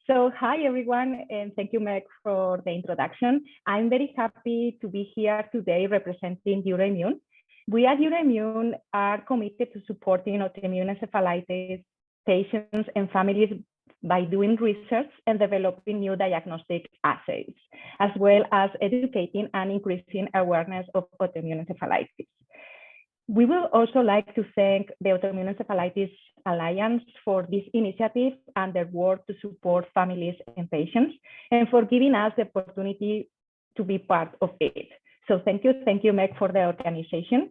So hi everyone, and thank you, Meg, for the introduction. I'm very happy to be here today representing Euroimmun. We at Euroimmun are committed to supporting autoimmune encephalitis patients and families by doing research and developing new diagnostic assays, as well as educating and increasing awareness of autoimmune encephalitis. We will also like to thank the Autoimmune Encephalitis Alliance for this initiative and their work to support families and patients, and for giving us the opportunity to be part of it. So thank you, Meg, for the organization.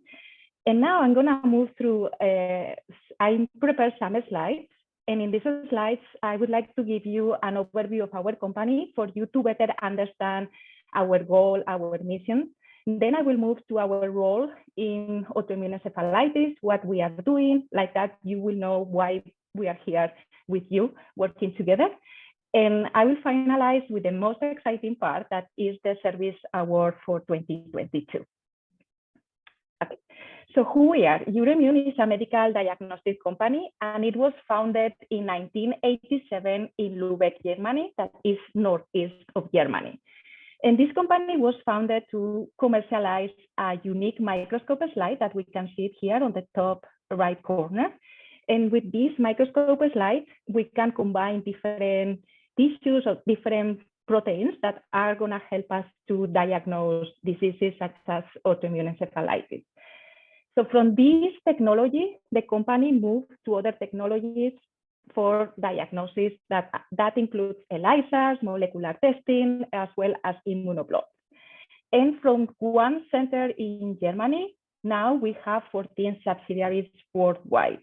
And now I'm gonna move through, I prepared some slides, and in these slides, I would like to give you an overview of our company for you to better understand our goal, our mission. Then I will move to our role in autoimmune encephalitis, what we are doing, like that you will know why we are here with you working together. And I will finalize with the most exciting part, that is the Service Award for 2022. Okay. So who we are? Euroimmun is a medical diagnostic company, and it was founded in 1987 in Lübeck, Germany, that is northeast of Germany. And this company was founded to commercialize a unique microscope slide that we can see here on the top right corner. And with this microscope slide, we can combine different tissues or different proteins that are going to help us to diagnose diseases such as autoimmune encephalitis. So from this technology, the company moved to other technologies for diagnosis that includes ELISAs, molecular testing, as well as immunoblots. And from one center in Germany, now we have 14 subsidiaries worldwide.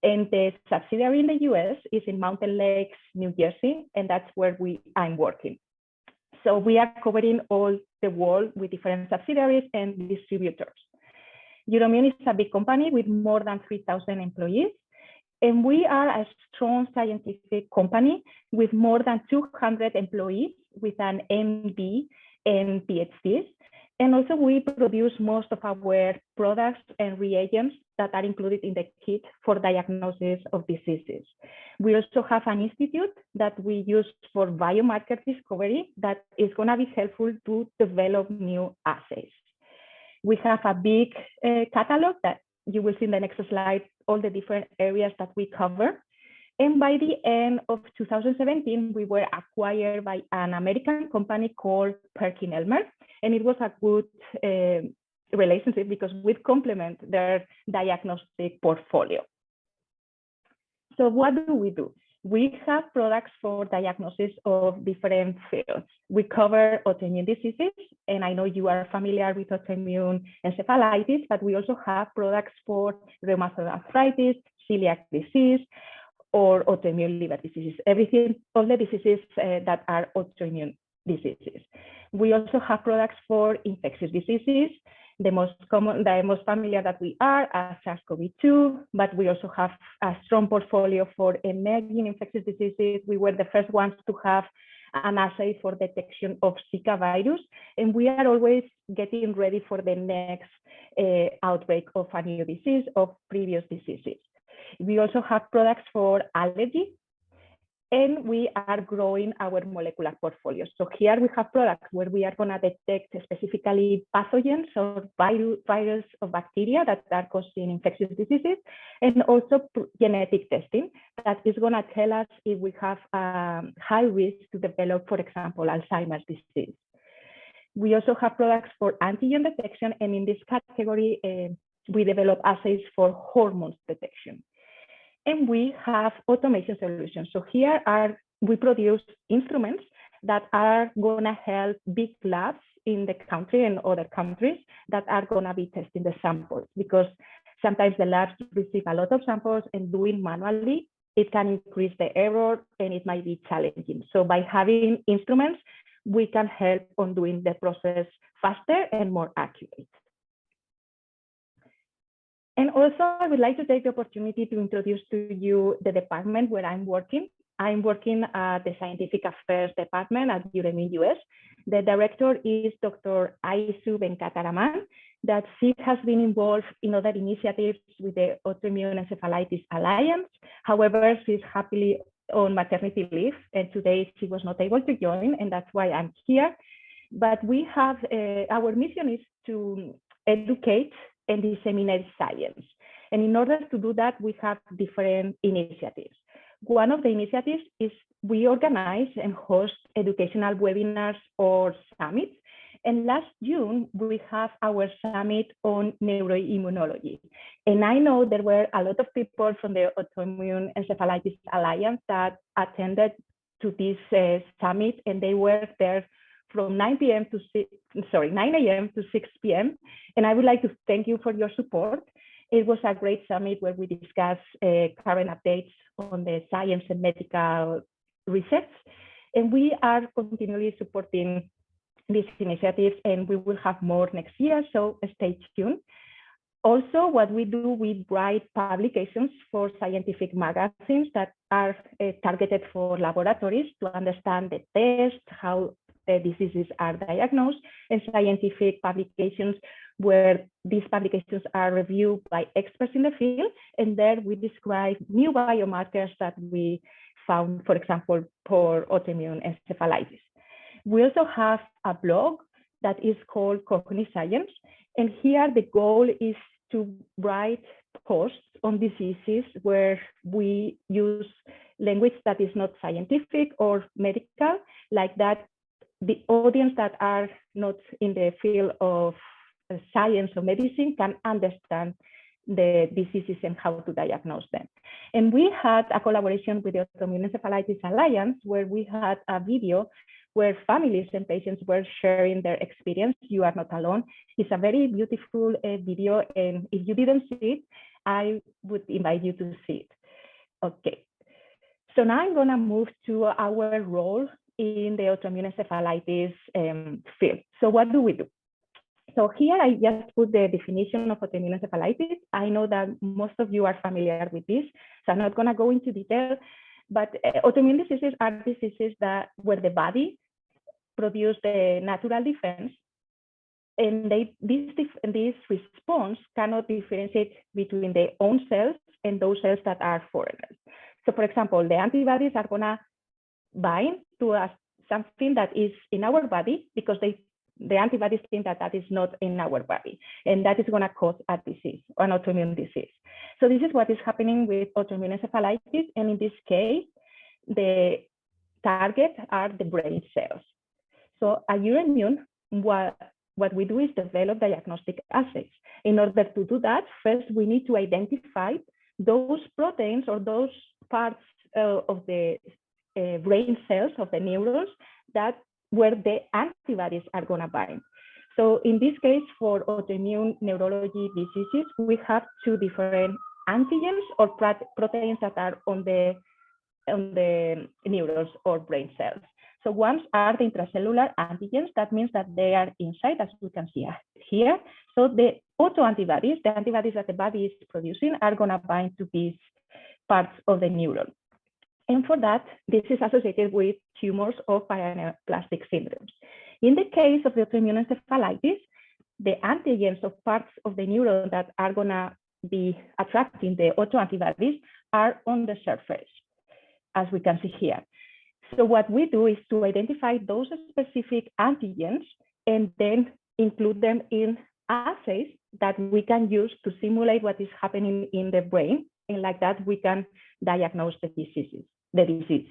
And the subsidiary in the US is in Mountain Lakes, New Jersey, and that's where I'm working. So we are covering all the world with different subsidiaries and distributors. Euroimmun is a big company with more than 3,000 employees. And we are a strong scientific company with more than 200 employees with an MD and PhDs. And also we produce most of our products and reagents that are included in the kit for diagnosis of diseases. We also have an institute that we use for biomarker discovery that is going to be helpful to develop new assays. We have a big catalog that you will see in the next slide, all the different areas that we cover. And by the end of 2017, we were acquired by an American company called PerkinElmer. And it was a good relationship because we complement their diagnostic portfolio. So what do? We have products for diagnosis of different fields. We cover autoimmune diseases, and I know you are familiar with autoimmune encephalitis, but we also have products for rheumatoid arthritis, celiac disease, or autoimmune liver diseases, all the diseases that are autoimmune diseases. We also have products for infectious diseases. The most familiar that we are SARS-CoV-2, but we also have a strong portfolio for emerging infectious diseases. We were the first ones to have an assay for detection of Zika virus, and we are always getting ready for the next outbreak of a new disease, of previous diseases. We also have products for allergy, and we are growing our molecular portfolio. So here we have products where we are going to detect specifically pathogens or virus or bacteria that are causing infectious diseases, and also genetic testing that is going to tell us if we have high risk to develop, for example, Alzheimer's disease. We also have products for antigen detection, and in this category, we develop assays for hormones detection. And we have automation solutions. So here we produce instruments that are going to help big labs in the country and other countries that are going to be testing the samples, because sometimes the labs receive a lot of samples, and doing manually, it can increase the error and it might be challenging. So by having instruments, we can help on doing the process faster and more accurate. And also, I would like to take the opportunity to introduce to you the department where I'm working. I'm working at the Scientific Affairs Department at Euroimmun US. The director is Dr. Aisu Venkataraman, that she has been involved in other initiatives with the Autoimmune Encephalitis Alliance. However, she's happily on maternity leave, and today she was not able to join, and that's why I'm here. But we have, our mission is to educate and disseminate science. And in order to do that, we have different initiatives. One of the initiatives is we organize and host educational webinars or summits. And last June, we have our summit on neuroimmunology. And I know there were a lot of people from the Autoimmune Encephalitis Alliance that attended to this summit, and they were there from 9 a.m. to 6 p.m. And I would like to thank you for your support. It was a great summit where we discussed current updates on the science and medical research. And we are continually supporting these initiatives, and we will have more next year, so stay tuned. Also, what we do, we write publications for scientific magazines that are targeted for laboratories to understand the test, how diseases are diagnosed, and scientific publications where these publications are reviewed by experts in the field, and there we describe new biomarkers that we found, for example, for autoimmune encephalitis. We also have a blog that is called Cogniscience, and here the goal is to write posts on diseases where we use language that is not scientific or medical, like that the audience that are not in the field of science or medicine can understand the diseases and how to diagnose them. And we had a collaboration with the Autoimmune Encephalitis Alliance where we had a video where families and patients were sharing their experience. You are not alone. It's a very beautiful video, and if you didn't see it, I would invite you to see it. Okay, so now I'm gonna move to our role in the autoimmune encephalitis field. So what do we do? So here I just put the definition of autoimmune encephalitis. I know that most of you are familiar with this, so I'm not gonna go into detail, but autoimmune diseases are diseases that where the body produce the natural defense, and this response cannot differentiate between their own cells and those cells that are foreigners. So for example, the antibodies are gonna bind to something that is in our body because the antibodies think that that is not in our body, and that is gonna cause a disease, an autoimmune disease. So this is what is happening with autoimmune encephalitis, and in this case, the target are the brain cells. So at Euroimmun, what we do is develop diagnostic assays. In order to do that, first we need to identify those proteins or those parts of the brain cells of the neurons that where the antibodies are going to bind. So in this case, for autoimmune neurology diseases, we have two different antigens or proteins that are on the neurons or brain cells. So ones are the intracellular antigens. That means that they are inside, as you can see here. So the autoantibodies, the antibodies that the body is producing, are going to bind to these parts of the neuron. And for that, this is associated with tumors or paraneoplastic syndromes. In the case of the autoimmune encephalitis, the antigens of parts of the neuron that are going to be attracting the autoantibodies are on the surface, as we can see here. So what we do is to identify those specific antigens and then include them in assays that we can use to simulate what is happening in the brain. And like that, we can diagnose the disease.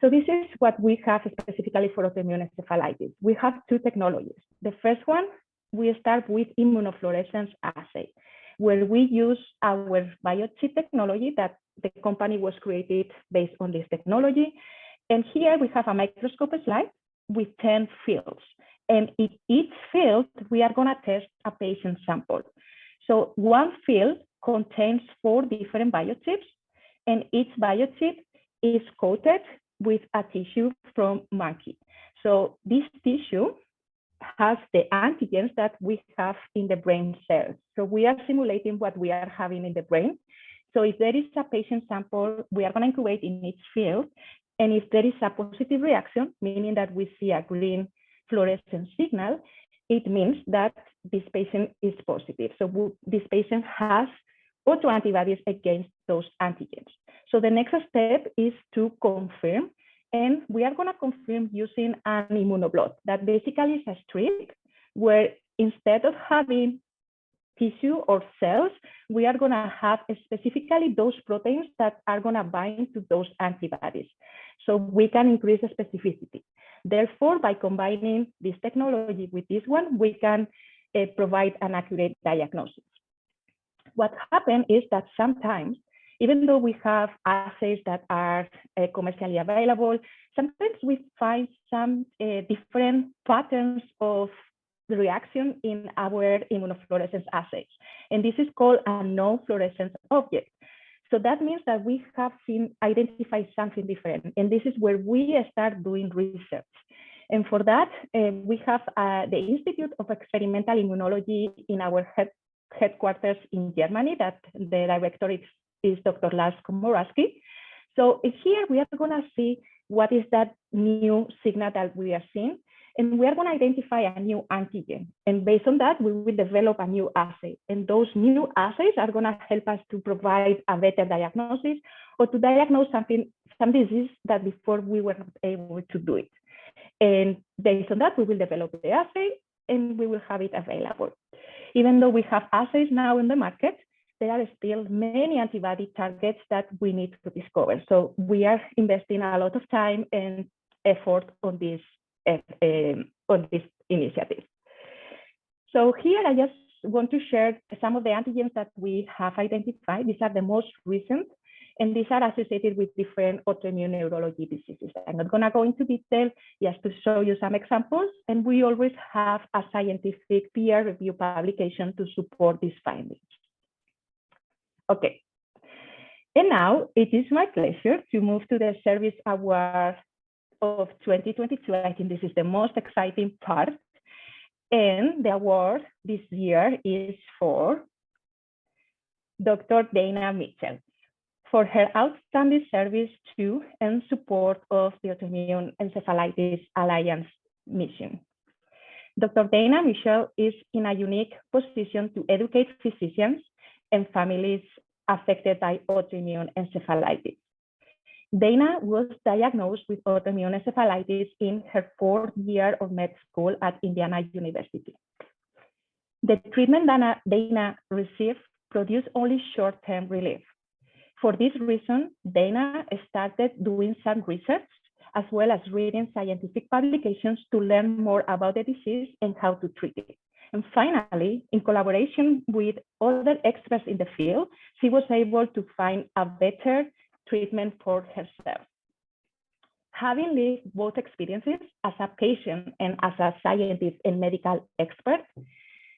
So this is what we have specifically for autoimmune encephalitis. We have two technologies. The first one, we start with immunofluorescence assay, where we use our biopsy technology that the company was created based on this technology. And here we have a microscope slide with 10 fields. And in each field, we are going to test a patient sample. So one field contains 4 different biochips, and each biochip is coated with a tissue from monkey. So this tissue has the antigens that we have in the brain cells. So we are simulating what we are having in the brain. So if there is a patient sample, we are going to incubate in each field. And if there is a positive reaction, meaning that we see a green fluorescent signal, it means that this patient is positive. So this patient has autoantibodies against those antigens. So the next step is to confirm, and we are going to confirm using an immunoblot that basically is a strip where instead of having tissue or cells, we are going to have specifically those proteins that are going to bind to those antibodies. So we can increase the specificity. Therefore, by combining this technology with this one, we can provide an accurate diagnosis. What happened is that sometimes, even though we have assays that are commercially available, sometimes we find some different patterns of the reaction in our immunofluorescence assays. And this is called a non-fluorescence object. So that means that we have identified something different. And this is where we start doing research. And for that, we have the Institute of Experimental Immunology in our headquarters in Germany, that the director is Dr. Lars Komorowski. So here we are going to see what is that new signal that we are seeing. And we are going to identify a new antigen. And based on that, we will develop a new assay. And those new assays are going to help us to provide a better diagnosis or to diagnose some disease that before we were not able to do it. And based on that, we will develop the assay and we will have it available. Even though we have assays now in the market, there are still many antibody targets that we need to discover. So we are investing a lot of time and effort on this initiative. So here I just want to share some of the antigens that we have identified. These are the most recent, and these are associated with different autoimmune neurology diseases. I'm not going to go into detail, just to show you some examples, and we always have a scientific peer review publication to support these findings. Okay, and now it is my pleasure to move to the Service Award of 2022. I think this is the most exciting part. And the award this year is for Dr. Dana Mitchell for her outstanding service to and support of the Autoimmune Encephalitis Alliance mission. Dr. Dana Mitchell is in a unique position to educate physicians and families affected by autoimmune encephalitis. Dana was diagnosed with autoimmune encephalitis in her 4th year of med school at Indiana University. The treatment Dana received produced only short-term relief. For this reason, Dana started doing some research as well as reading scientific publications to learn more about the disease and how to treat it. And finally, in collaboration with other experts in the field, she was able to find a better treatment for herself. Having lived both experiences as a patient and as a scientist and medical expert,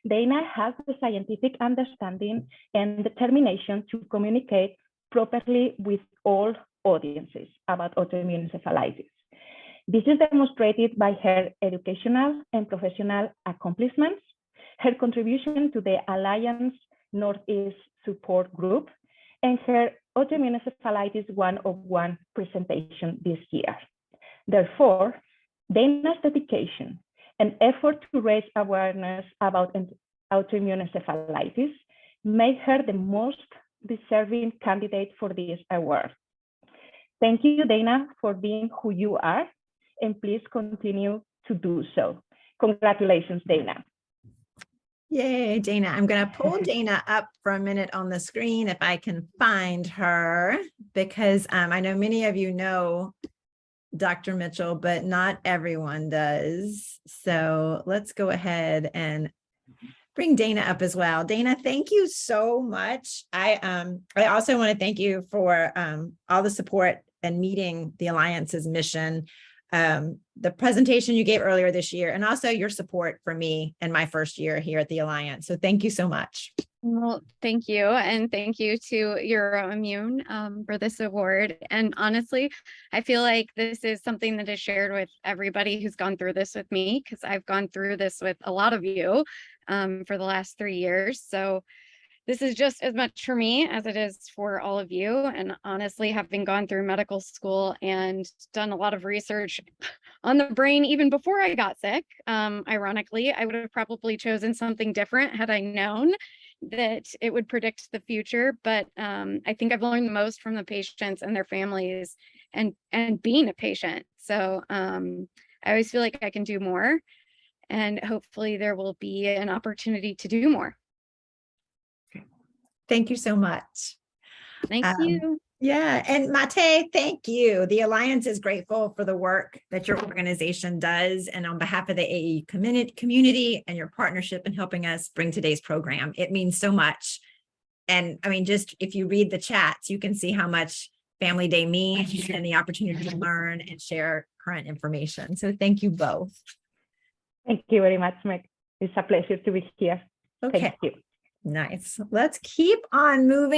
Dana has the scientific understanding and determination to communicate properly with all audiences about autoimmune encephalitis. This is demonstrated by her educational and professional accomplishments, her contribution to the Alliance Northeast Support Group, and her Autoimmune Encephalitis 101 presentation this year. Therefore, Dana's dedication and effort to raise awareness about autoimmune encephalitis made her the most deserving candidate for this award. Thank you, Dana, for being who you are, and please continue to do so. Congratulations, Dana. Yay, Dana. I'm going to pull Dana up for a minute on the screen if I can find her, because I know many of you know Dr. Mitchell, but not everyone does. So let's go ahead and bring Dana up as well. Dana, thank you so much. I also want to thank you for all the support and meeting the Alliance's mission, the presentation you gave earlier this year, and also your support for me in my first year here at the Alliance. So thank you so much. Well, thank you. And thank you to Euroimmun for this award. And honestly, I feel like this is something that is shared with everybody who's gone through this with me, because I've gone through this with a lot of you for the last 3 years. So this is just as much for me as it is for all of you. And honestly, having gone through medical school and done a lot of research on the brain even before I got sick, ironically, I would have probably chosen something different had I known. that it would predict the future, but I think I've learned the most from the patients and their families and being a patient. So I always feel like I can do more, and hopefully there will be an opportunity to do more. Thank you so much. Thank you. Yeah, and Maite, thank you. The Alliance is grateful for the work that your organization does, and on behalf of the AE community and your partnership in helping us bring today's program. It means so much. And I mean, just if you read the chats, you can see how much Family Day means and the opportunity to learn and share current information. So thank you both. Thank you very much, Meg. It's a pleasure to be here. Okay. Thank you. Nice. Let's keep on moving.